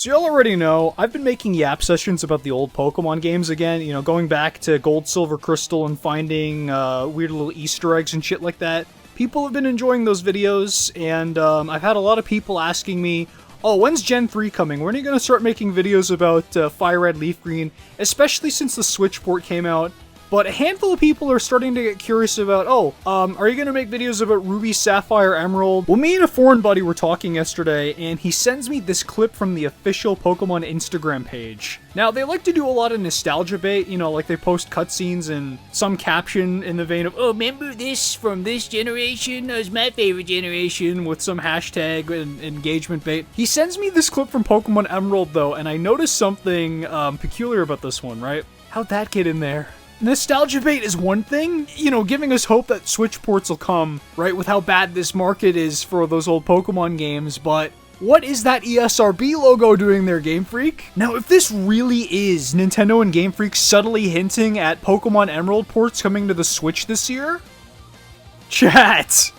So y'all already know, I've been making yap sessions about the old Pokemon games again, going back to Gold, Silver, Crystal and finding weird little Easter eggs and shit like that. People have been enjoying those videos, and I've had a lot of people asking me, oh, when's Gen 3 coming? When are you going to start making videos about Fire Red, Leaf Green, especially since the Switch port came out? But a handful of people are starting to get curious about, are you going to make videos about Ruby, Sapphire, Emerald? Well, me and a foreign buddy were talking yesterday, and he sends me this clip from the official Pokemon Instagram page. Now, they like to do a lot of nostalgia bait, like they post cutscenes and some caption in the vein of, oh, remember this from this generation? That was my favorite generation, with some hashtag and engagement bait. He sends me this clip from Pokemon Emerald, though, and I noticed something peculiar about this one, right? How'd that get in there? Nostalgia bait is one thing, giving us hope that Switch ports will come, right, with how bad this market is for those old Pokemon games, but what is that ESRB logo doing there, Game Freak? Now, if this really is Nintendo and Game Freak subtly hinting at Pokemon Emerald ports coming to the Switch this year, Chat!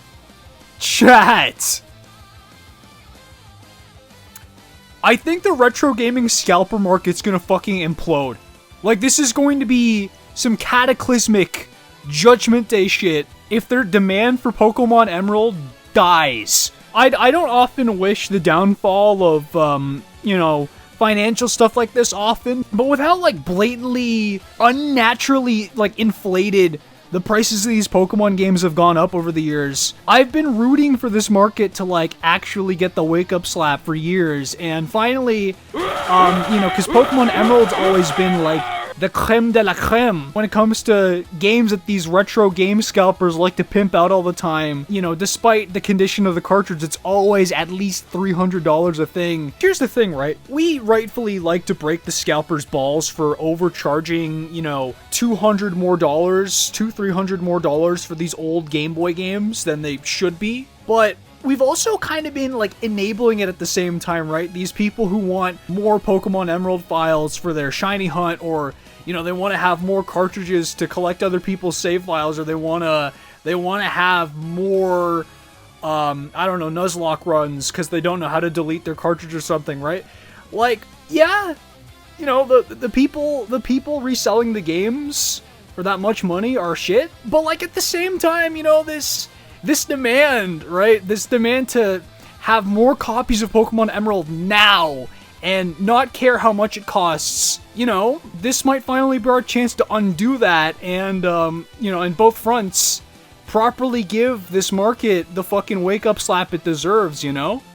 I think the retro gaming scalper market's gonna fucking implode. Like, this is going to be some cataclysmic Judgment Day shit if their demand for Pokemon Emerald dies. I don't often wish the downfall of, financial stuff like this often, but with how, blatantly, unnaturally, inflated the prices of these Pokemon games have gone up over the years, I've been rooting for this market to, actually get the wake-up slap for years, and finally, because Pokemon Emerald's always been, the creme de la creme when it comes to games that these retro game scalpers like to pimp out all the time. Despite the condition of the cartridge, it's always at least $300 a thing. Here's the thing, right? We rightfully like to break the scalpers' balls for overcharging, $200 more, $300 more for these old Game Boy games than they should be. But we've also kind of been, enabling it at the same time, right? These people who want more Pokemon Emerald files for their shiny hunt, or, they want to have more cartridges to collect other people's save files, or they want to have more, Nuzlocke runs, because they don't know how to delete their cartridge or something, right? Yeah, the people reselling the games for that much money are shit, but, at the same time, this demand, right? This demand to have more copies of Pokemon Emerald now and not care how much it costs, this might finally be our chance to undo that and, in both fronts, properly give this market the fucking wake-up slap it deserves,